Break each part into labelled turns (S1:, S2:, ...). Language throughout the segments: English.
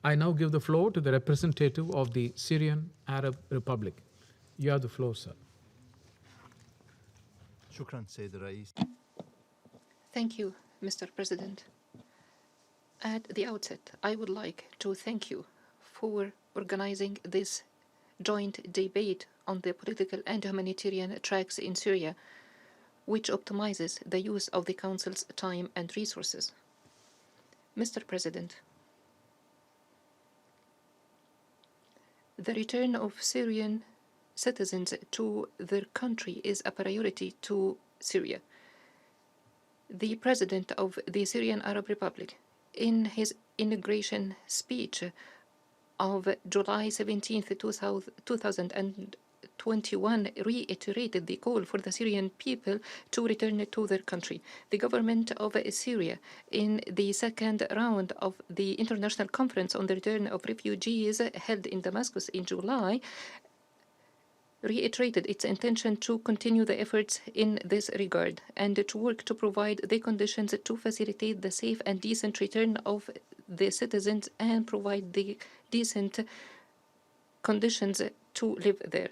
S1: I now give the floor to the representative of the Syrian Arab Republic. You have the floor, sir.
S2: Thank you, Mr. President. At the outset, I would like to thank you for organizing this joint debate on the political and humanitarian tracks in Syria, which optimizes the use of the Council's time and resources. Mr. President, the return of Syrian citizens to their country is a priority to Syria. The President of the Syrian Arab Republic, in his inauguration speech of July 17, 2021, reiterated the call for the Syrian people to return to their country. The government of Syria, in the second round of the International Conference on the Return of Refugees held in Damascus in July, reiterated its intention to continue the efforts in this regard and to work to provide the conditions to facilitate the safe and decent return of the citizens and provide the decent conditions to live there.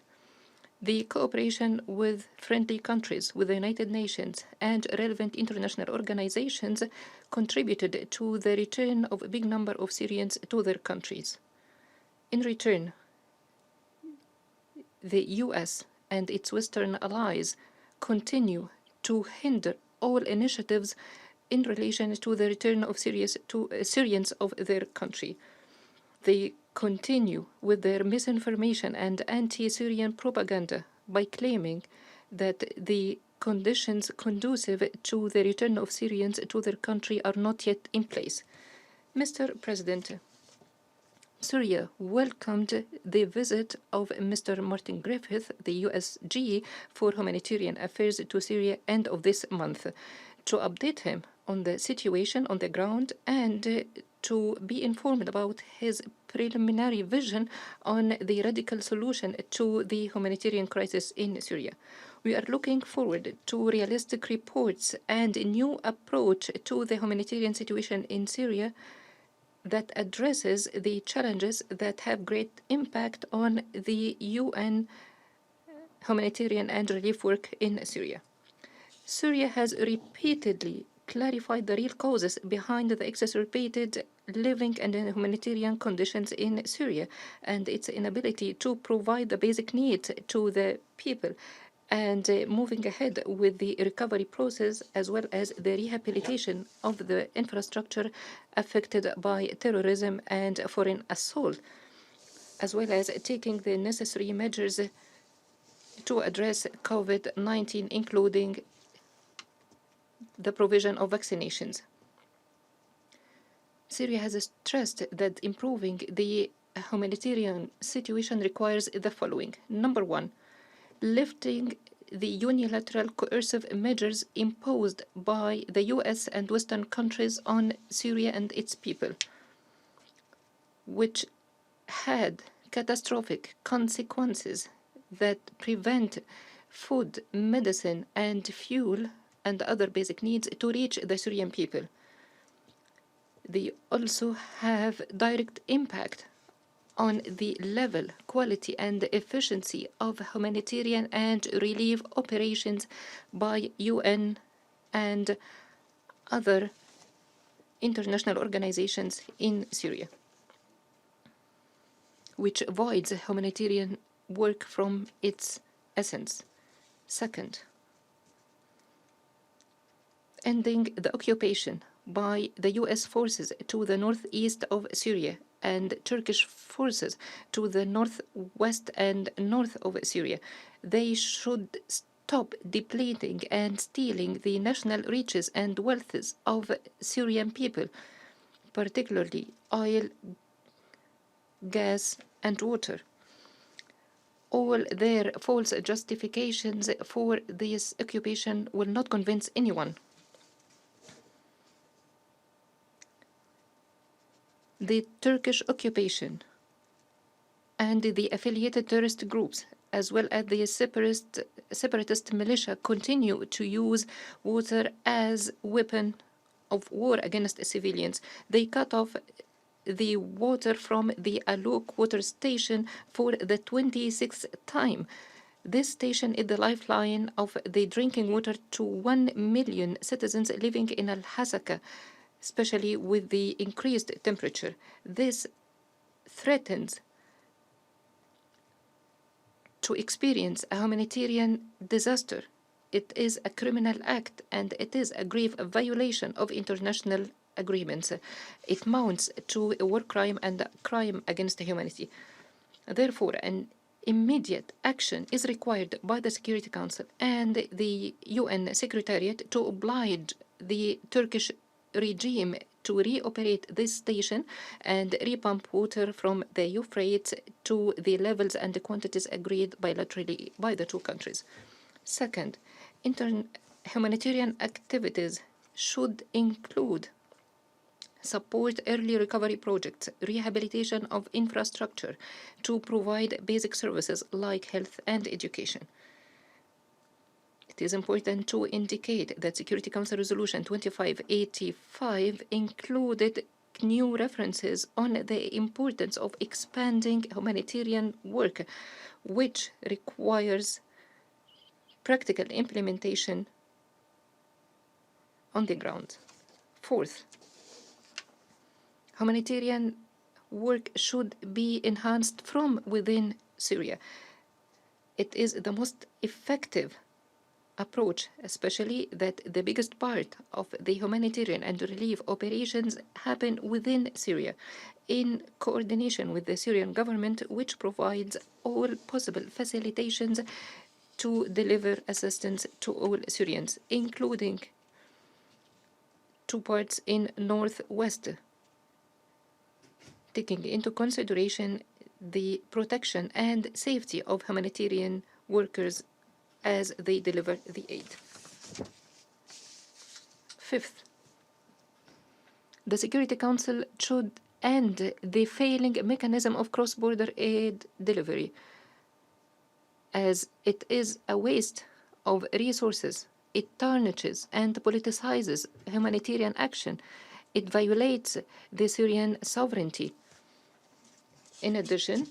S2: The cooperation with friendly countries, with the United Nations and relevant international organizations contributed to the return of a big number of Syrians to their countries. In return, the US and its Western allies continue to hinder all initiatives in relation to the return of Syrians of their country. They continue with their misinformation and anti-Syrian propaganda by claiming that the conditions conducive to the return of Syrians to their country are not yet in place. Mr. President, Syria welcomed the visit of Mr. Martin Griffiths, the USG for Humanitarian Affairs, to Syria end of this month, to update him on the situation on the ground and to be informed about his preliminary vision on the radical solution to the humanitarian crisis in Syria. We are looking forward to realistic reports and a new approach to the humanitarian situation in Syria that addresses the challenges that have great impact on the UN humanitarian and relief work in Syria. Syria has repeatedly clarified the real causes behind the exacerbated living and humanitarian conditions in Syria and its inability to provide the basic needs to the people, and moving ahead with the recovery process as well as the rehabilitation of the infrastructure affected by terrorism and foreign assault, as well as taking the necessary measures to address COVID-19, including the provision of vaccinations. Syria has stressed that improving the humanitarian situation requires the following. Number one, lifting the unilateral coercive measures imposed by the US and Western countries on Syria and its people, which had catastrophic consequences that prevent food, medicine, and fuel and other basic needs to reach the Syrian people. They also have direct impact on the level, quality, and efficiency of humanitarian and relief operations by UN and other international organizations in Syria, which voids humanitarian work from its essence. Second, ending the occupation by the US forces to the northeast of Syria and Turkish forces to the northwest and north of Syria. They should stop depleting and stealing the national riches and wealths of Syrian people, particularly oil, gas, and water. All their false justifications for this occupation will not convince anyone. The Turkish occupation and the affiliated terrorist groups, as well as the separatist militia, continue to use water as a weapon of war against civilians. They cut off the water from the Aluk water station for the 26th time. This station is the lifeline of the drinking water to 1 million citizens living in Al-Hasaka, especially with the increased temperature. This threatens to experience a humanitarian disaster. It is a criminal act and it is a grave violation of international agreements. It mounts to a war crime and a crime against humanity. Therefore, an immediate action is required by the Security Council and the UN Secretariat to oblige the Turkish regime to reoperate this station and repump water from the Euphrates to the levels and the quantities agreed bilaterally by the two countries. Second, humanitarian activities should include support early recovery projects, rehabilitation of infrastructure to provide basic services like health and education. It is important to indicate that Security Council Resolution 2585 included new references on the importance of expanding humanitarian work, which requires practical implementation on the ground. Fourth, humanitarian work should be enhanced from within Syria. It is the most effective approach, especially that the biggest part of the humanitarian and relief operations happen within Syria, in coordination with the Syrian government, which provides all possible facilitations to deliver assistance to all Syrians, including two parts in northwest, taking into consideration the protection and safety of humanitarian workers as they deliver the aid. Fifth, the Security Council should end the failing mechanism of cross-border aid delivery, as it is a waste of resources. It tarnishes and politicizes humanitarian action. It violates the Syrian sovereignty. In addition,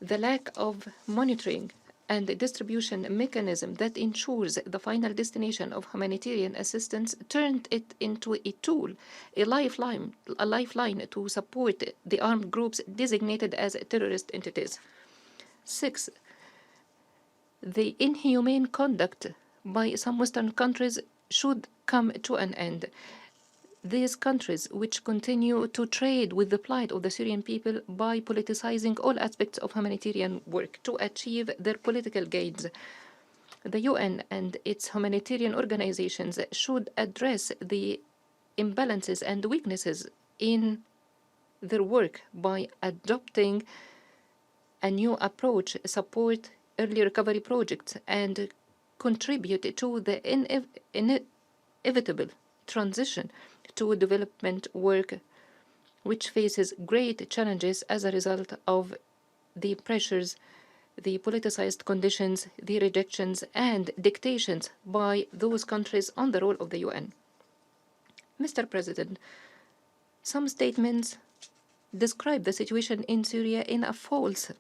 S2: the lack of monitoring and the distribution mechanism that ensures the final destination of humanitarian assistance turned it into a tool, a lifeline to support the armed groups designated as terrorist entities. Six, the inhumane conduct by some Western countries should come to an end. These countries, which continue to trade with the plight of the Syrian people by politicizing all aspects of humanitarian work to achieve their political gains. The UN and its humanitarian organizations should address the imbalances and weaknesses in their work by adopting a new approach, support early recovery projects, and contribute to the inevitable transition to development work, which faces great challenges as a result of the pressures, the politicized conditions, the rejections, and dictations by those countries on the role of the UN. Mr. President, some statements describe the situation in Syria in a false,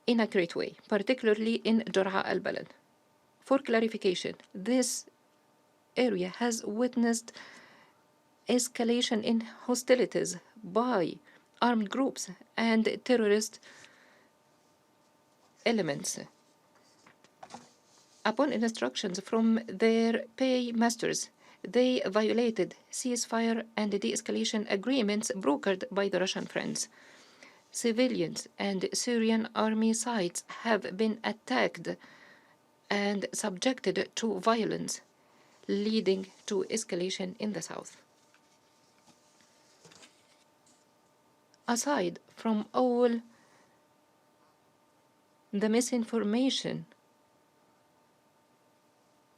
S2: inaccurate way, particularly in Jar'a al-Balad. For clarification, this area has witnessed escalation in hostilities by armed groups and terrorist elements. Upon instructions from their paymasters, they violated ceasefire and de-escalation agreements brokered by the Russian friends. Civilians and Syrian army sites have been attacked and subjected to violence, leading to escalation in the south. Aside from all the misinformation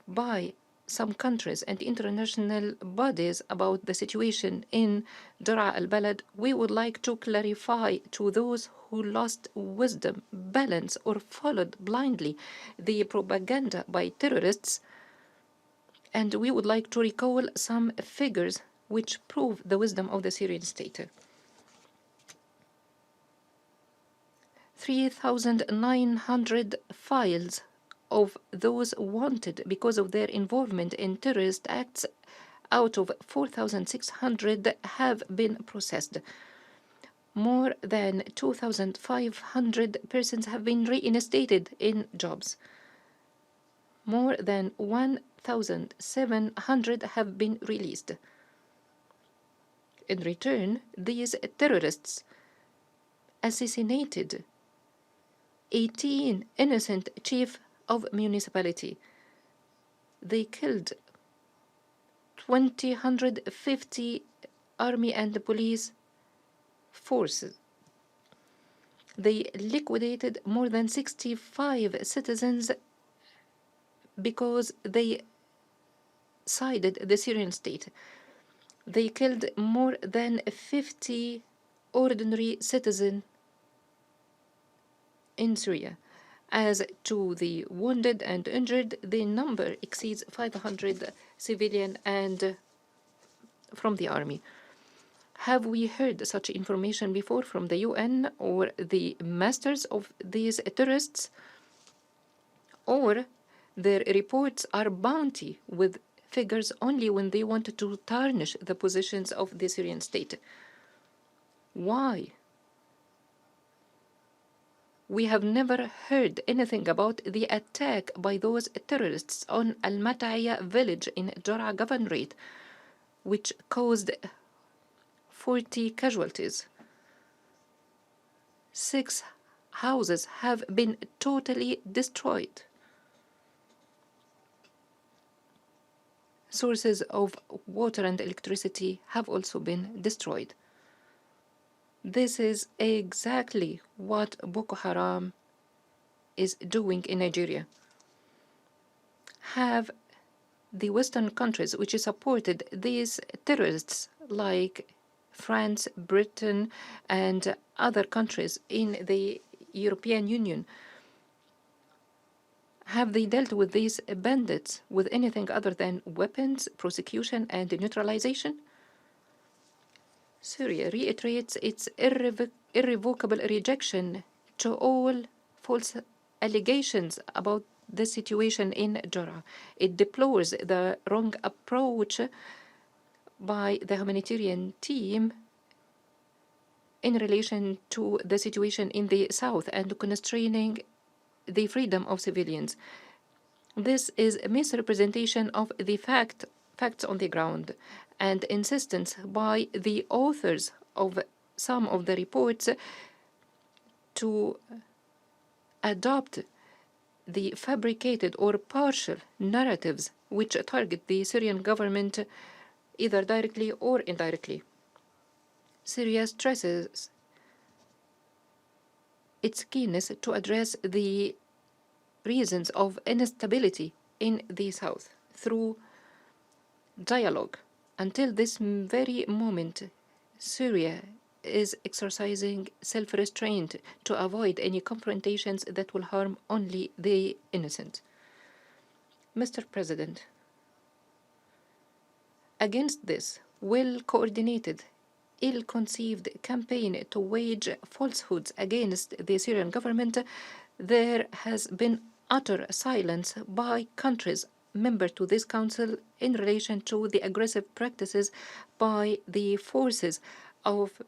S2: by some countries and international bodies about the situation in Jar'a al-Balad, we would like to clarify to those who lost wisdom, balance, or followed blindly the propaganda by terrorists, and we would like to recall some figures which prove the wisdom of the Syrian state. 3,900 files of those wanted because of their involvement in terrorist acts out of 4,600 have been processed. More than 2,500 persons have been reinstated in jobs. More than 1,700 have been released. In return, these terrorists assassinated 18 innocent chiefs of municipality. They killed 250 army and police forces. They liquidated more than 65 citizens because they sided the Syrian state. They killed more than 50 ordinary citizens in Syria. As to the wounded and injured, the number exceeds 500 civilian and from the army. Have we heard such information before from the UN or the masters of these terrorists? Or their reports are bounty with figures only when they want to tarnish the positions of the Syrian state? Why? We have never heard anything about the attack by those terrorists on Al-Mataya village in Jarrah Governorate, which caused 40 casualties. 6 houses have been totally destroyed. Sources of water and electricity have also been destroyed. This is exactly what Boko Haram is doing in Nigeria. Have the Western countries which supported these terrorists like France, Britain, and other countries in the European Union, have they dealt with these bandits with anything other than weapons, prosecution, and neutralization? Syria reiterates its irrevocable rejection to all false allegations about the situation in Jarrah. It deplores the wrong approach by the humanitarian team in relation to the situation in the south and constraining the freedom of civilians. This is a misrepresentation of the facts on the ground and insistence by the authors of some of the reports to adopt the fabricated or partial narratives which target the Syrian government either directly or indirectly. Syria stresses its keenness to address the reasons of instability in the south through dialogue. Until this very moment, Syria is exercising self-restraint to avoid any confrontations that will harm only the innocent. Mr. President, against this well-coordinated, ill-conceived campaign to wage falsehoods against the Syrian government, there has been utter silence by countries member to this council in relation to the aggressive practices by the forces of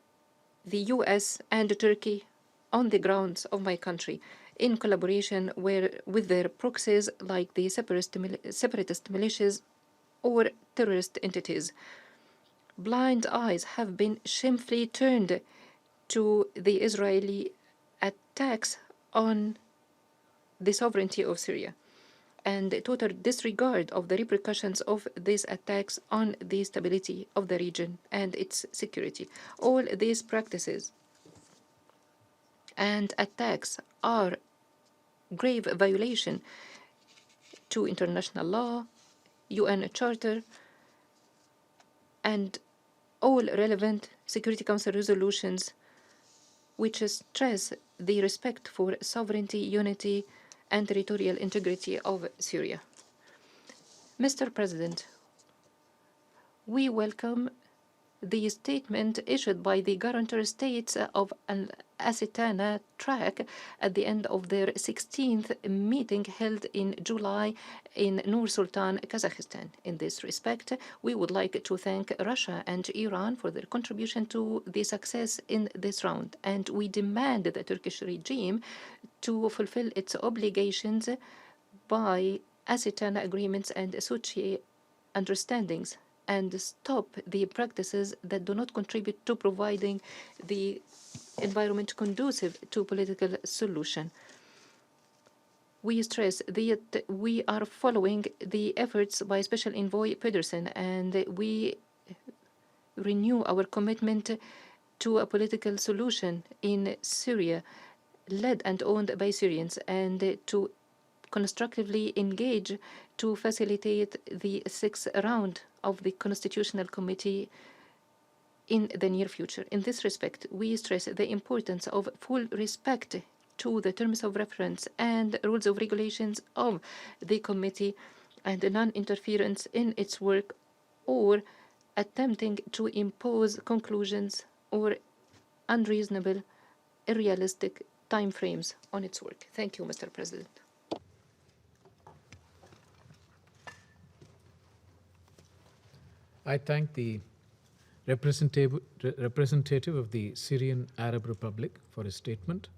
S2: the US and Turkey on the grounds of my country, in collaboration with their proxies like the separatist militias or terrorist entities. Blind eyes have been shamefully turned to the Israeli attacks on the sovereignty of Syria and total disregard of the repercussions of these attacks on the stability of the region and its security. All these practices and attacks are grave violation to international law, UN Charter, and all relevant Security Council resolutions which stress the respect for sovereignty, unity, and territorial integrity of Syria. Mr. President, we welcome the statement issued by the guarantor states of Astana track at the end of their 16th meeting held in July in Nur Sultan, Kazakhstan. In this respect, we would like to thank Russia and Iran for their contribution to the success in this round, and we demand the Turkish regime to fulfill its obligations by Astana agreements and Sochi understandings and stop the practices that do not contribute to providing the environment conducive to political solution. We stress that we are following the efforts by Special Envoy Pedersen, and we renew our commitment to a political solution in Syria, led and owned by Syrians, and to constructively engage to facilitate the sixth round of the Constitutional Committee in the near future. In this respect, we stress the importance of full respect to the terms of reference and rules of regulations of the committee and non-interference in its work or attempting to impose conclusions or unreasonable, unrealistic timeframes on its work. Thank you, Mr. President.
S1: I thank the representative of the Syrian Arab Republic for his statement.